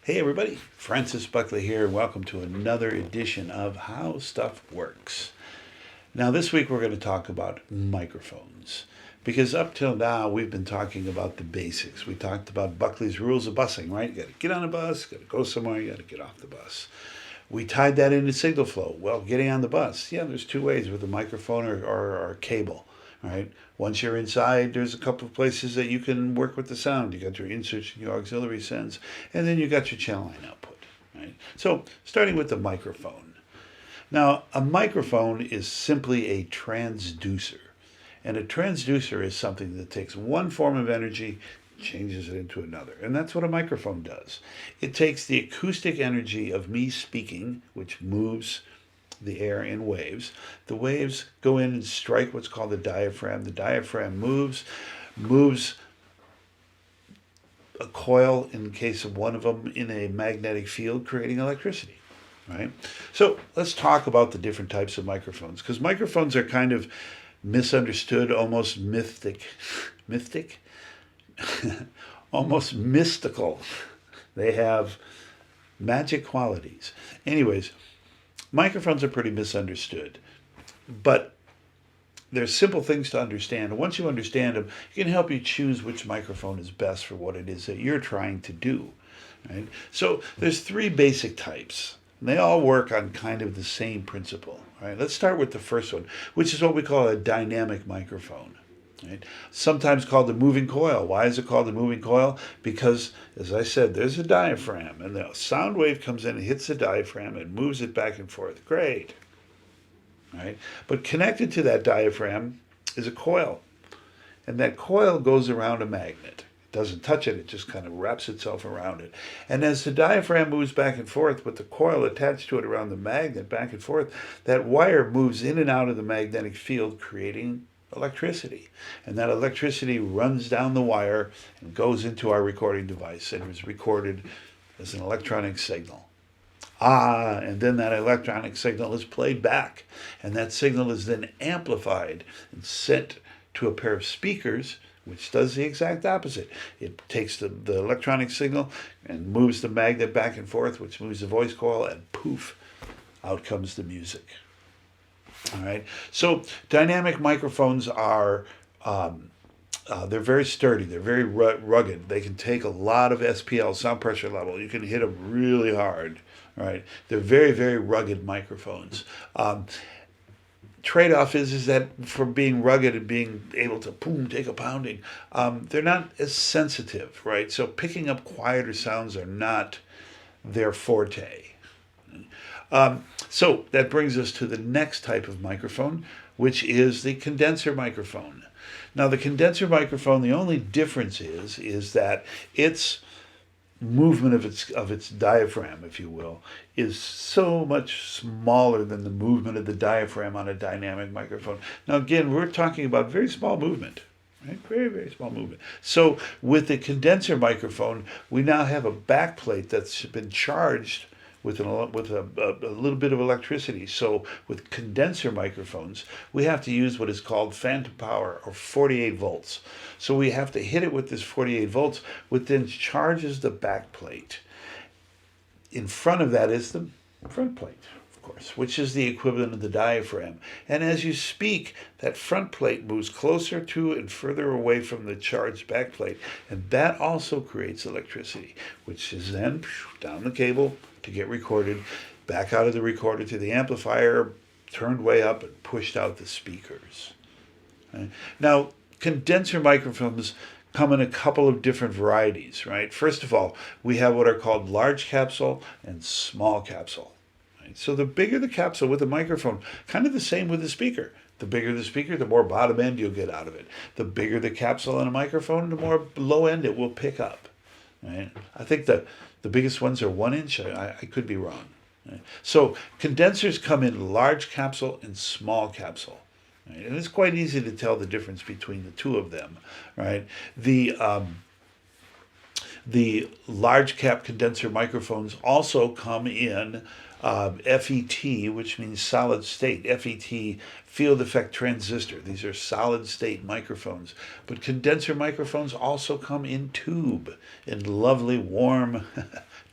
Hey everybody, Francis Buckley here, and welcome to another edition of How Stuff Works. Now, this week we're going to talk about microphones. Because up till now we've been talking about the basics. We talked about Buckley's rules of busing, right? You got to get on a bus, got to go somewhere, you got to get off the bus. We tied that into signal flow. Well, getting on the bus, there's two ways with a microphone or cable, right? Once you're inside, there's a couple of places that you can work with the sound. You got your inserts and your auxiliary sends, and then you got your channel line output, right? So, starting with the microphone. Now, a microphone is simply a transducer. And a transducer is something that takes one form of energy, changes it into another. And that's what a microphone does. It takes the acoustic energy of me speaking, which moves the air in waves. The waves go in and strike what's called the diaphragm. The diaphragm moves a coil, in the case of one of them, in a magnetic field, creating electricity. Right? So let's talk about the different types of microphones, because microphones are kind of misunderstood, almost mystic, almost mystical. They have magic qualities. Anyways, microphones are pretty misunderstood, but they're simple things to understand. And once you understand them, it can help you choose which microphone is best for what it is that you're trying to do. Right? So there's three basic types. And they all work on kind of the same principle. Right? Let's start with the first one, which is what we call a dynamic microphone. Right? Sometimes called the moving coil. Why is it called the moving coil? Because, as I said, there's a diaphragm, and the sound wave comes in and hits the diaphragm and moves it back and forth. Great. Right? But connected to that diaphragm is a coil, and that coil goes around a magnet. Doesn't touch it, it just kind of wraps itself around it. And as the diaphragm moves back and forth with the coil attached to it around the magnet back and forth, that wire moves in and out of the magnetic field, creating electricity. And that electricity runs down the wire and goes into our recording device and is recorded as an electronic signal. And then that electronic signal is played back. And that signal is then amplified and sent to a pair of speakers, which does the exact opposite. It takes the electronic signal and moves the magnet back and forth, which moves the voice coil, and poof, out comes the music. All right. So dynamic microphones are they're very sturdy. They're very rugged. They can take a lot of SPL, sound pressure level. You can hit them really hard. Right. They're very, very rugged microphones. Trade-off is that for being rugged and being able to boom, take a pounding, they're not as sensitive, right? So picking up quieter sounds are not their forte. So that brings us to the next type of microphone, which is the condenser microphone. Now, the condenser microphone, the only difference is that its movement of its diaphragm, if you will, is so much smaller than the movement of the diaphragm on a dynamic microphone. Now, again, we're talking about very small movement, right? Very, very small movement. So with the condenser microphone, we now have a backplate that's been charged with a little bit of electricity. So with condenser microphones, we have to use what is called phantom power, or 48 volts. So we have to hit it with this 48 volts, which then charges the backplate. In front of that is the front plate, of course, which is the equivalent of the diaphragm. And as you speak, that front plate moves closer to and further away from the charged backplate, and that also creates electricity, which is then down the cable to get recorded, back out of the recorder to the amplifier, turned way up and pushed out the speakers. Right? Now, condenser microphones come in a couple of different varieties, right? First of all, we have what are called large capsule and small capsule. Right? So the bigger the capsule with a microphone, kind of the same with the speaker. The bigger the speaker, the more bottom end you'll get out of it. The bigger the capsule on a microphone, the more low end it will pick up. Right? I think the biggest ones are 1 inch. I could be wrong. Right? So condensers come in large capsule and small capsule. Right? And it's quite easy to tell the difference between the two of them. Right? The large cap condenser microphones also come in FET, which means solid state. FET, field effect transistor. These are solid state microphones. But condenser microphones also come in tube, in lovely warm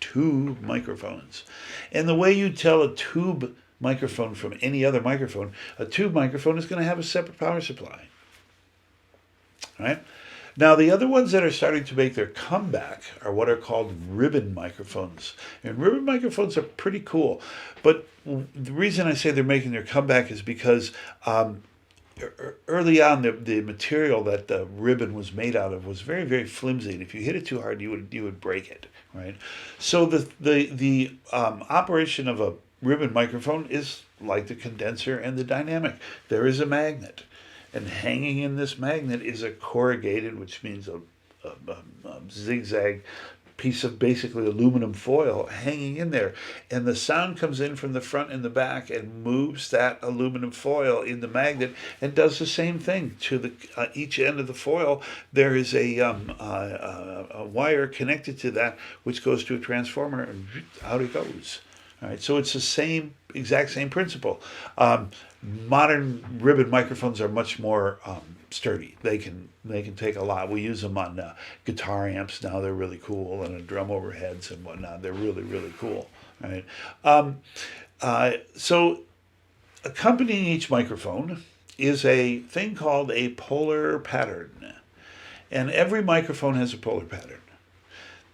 tube microphones. And the way you tell a tube microphone from any other microphone, a tube microphone is going to have a separate power supply. All right? Now, the other ones that are starting to make their comeback are what are called ribbon microphones. And ribbon microphones are pretty cool. But the reason I say they're making their comeback is because early on, the material that the ribbon was made out of was very, very flimsy. And if you hit it too hard, you would break it, right? So the operation of a ribbon microphone is like the condenser and the dynamic. There is a magnet. And hanging in this magnet is a corrugated, which means a zigzag piece of basically aluminum foil hanging in there. And the sound comes in from the front and the back and moves that aluminum foil in the magnet and does the same thing. To the each end of the foil, there is a wire connected to that, which goes to a transformer, and out it goes. All right, so it's the exact same principle. Modern ribbon microphones are much more sturdy. They can take a lot. We use them on guitar amps now. They're really cool, and on drum overheads and whatnot. They're really, really cool. Right. So accompanying each microphone is a thing called a polar pattern, and every microphone has a polar pattern.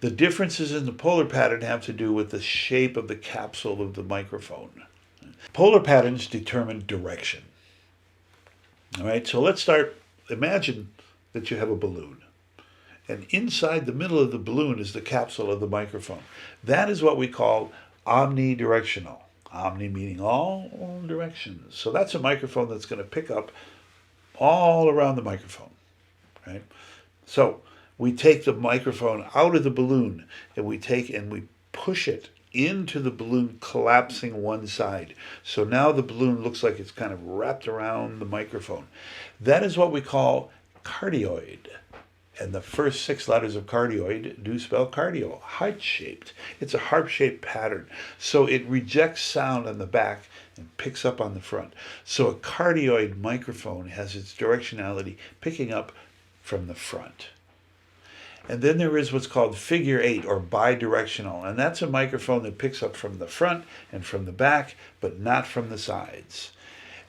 The differences in the polar pattern have to do with the shape of the capsule of the microphone. Polar patterns determine direction. All right, so let's start. Imagine that you have a balloon, and inside the middle of the balloon is the capsule of the microphone. That is what we call omnidirectional. Omni meaning all directions. So that's a microphone that's going to pick up all around the microphone, right? So we take the microphone out of the balloon, and we push it into the balloon, collapsing one side. So now the balloon looks like it's kind of wrapped around the microphone. That is what we call cardioid. And the first 6 letters of cardioid do spell cardio, heart-shaped. It's a harp-shaped pattern. So it rejects sound on the back and picks up on the front. So a cardioid microphone has its directionality picking up from the front. And then there is what's called figure 8 or bidirectional, and that's a microphone that picks up from the front and from the back, but not from the sides.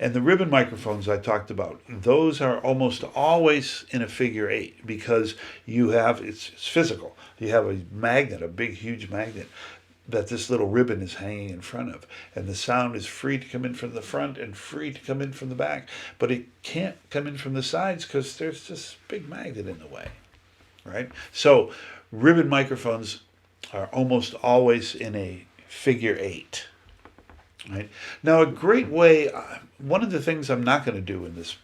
And the ribbon microphones I talked about, those are almost always in a figure 8 because it's physical. You have a magnet, a big, huge magnet that this little ribbon is hanging in front of. And the sound is free to come in from the front and free to come in from the back, but it can't come in from the sides because there's this big magnet in the way. Right? So ribbon microphones are almost always in a figure 8. Right? Now, a great way, one of the things I'm not going to do in this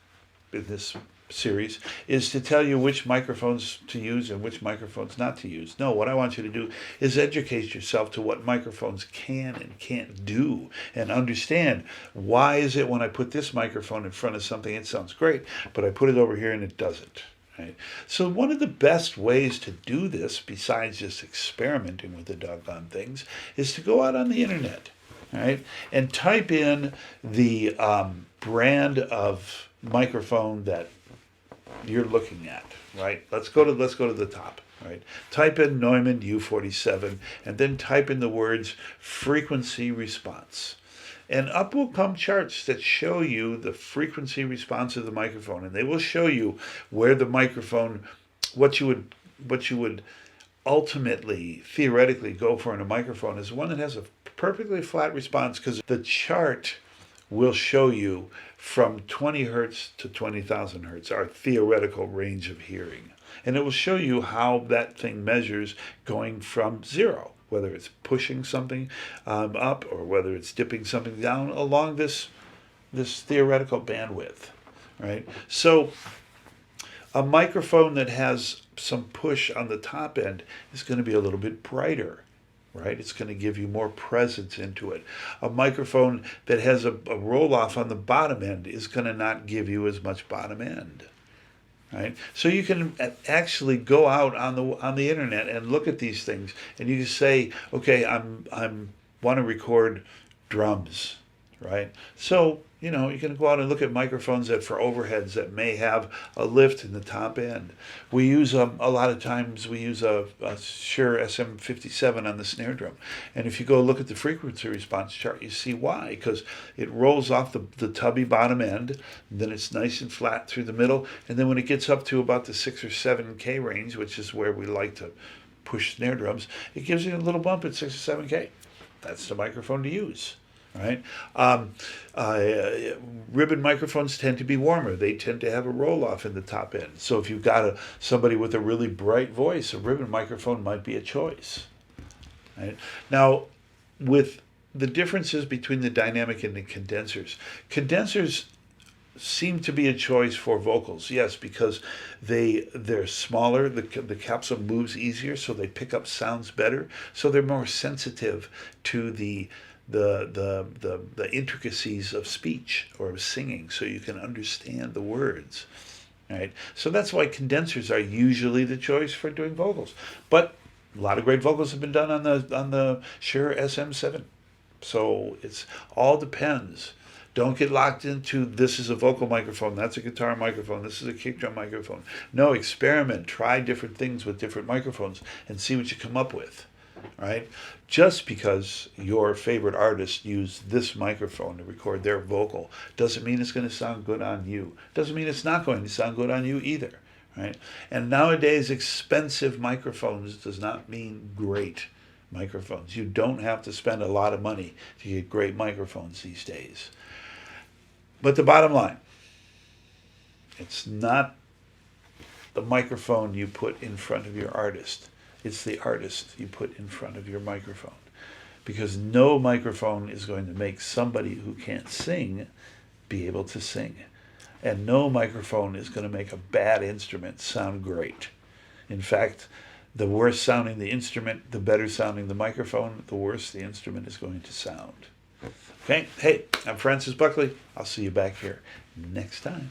series is to tell you which microphones to use and which microphones not to use. No, what I want you to do is educate yourself to what microphones can and can't do, and understand why is it when I put this microphone in front of something it sounds great, but I put it over here and it doesn't. Right? So one of the best ways to do this, besides just experimenting with the doggone things, is to go out on the internet, right, and type in the brand of microphone that you're looking at. Right? Let's go to the top. Right? Type in Neumann U47, and then type in the words frequency response. And up will come charts that show you the frequency response of the microphone, and they will show you where the microphone, what you would ultimately, theoretically go for in a microphone is one that has a perfectly flat response, because the chart will show you from 20 hertz to 20,000 hertz, our theoretical range of hearing. And it will show you how that thing measures going from 0. Whether it's pushing something up or whether it's dipping something down along this theoretical bandwidth, right? So a microphone that has some push on the top end is going to be a little bit brighter, right? It's going to give you more presence into it. A microphone that has a roll-off on the bottom end is going to not give you as much bottom end. Right? So you can actually go out on the internet and look at these things, and you can say, okay, I'm want to record drums, right? So you can go out and look at microphones that for overheads that may have a lift in the top end. We use a lot of times we use a Shure SM57 on the snare drum, and if you go look at the frequency response chart, you see why. Because it rolls off the tubby bottom end, then it's nice and flat through the middle, and then when it gets up to about the 6 or 7K range, which is where we like to push snare drums, it gives you a little bump at 6 or 7K. That's the microphone to use. Right? Ribbon microphones tend to be warmer. They tend to have a roll-off in the top end. So if you've got somebody with a really bright voice, a ribbon microphone might be a choice. Right? Now, with the differences between the dynamic and the condensers seem to be a choice for vocals, yes, because they're smaller, the capsule moves easier, so they pick up sounds better, so they're more sensitive to the intricacies of speech or of singing, so you can understand the words, right? So that's why condensers are usually the choice for doing vocals. But a lot of great vocals have been done on the Shure SM7. So it's all depends. Don't get locked into this is a vocal microphone, that's a guitar microphone, this is a kick drum microphone. No, experiment, try different things with different microphones and see what you come up with. Right? Just because your favorite artist used this microphone to record their vocal doesn't mean it's going to sound good on you. Doesn't mean it's not going to sound good on you either. Right? And nowadays, expensive microphones does not mean great microphones. You don't have to spend a lot of money to get great microphones these days. But the bottom line, it's not the microphone you put in front of your artist. It's the artist you put in front of your microphone. Because no microphone is going to make somebody who can't sing be able to sing. And no microphone is going to make a bad instrument sound great. In fact, the worse sounding the instrument, the better sounding the microphone, the worse the instrument is going to sound. Okay? Hey, I'm Francis Buckley. I'll see you back here next time.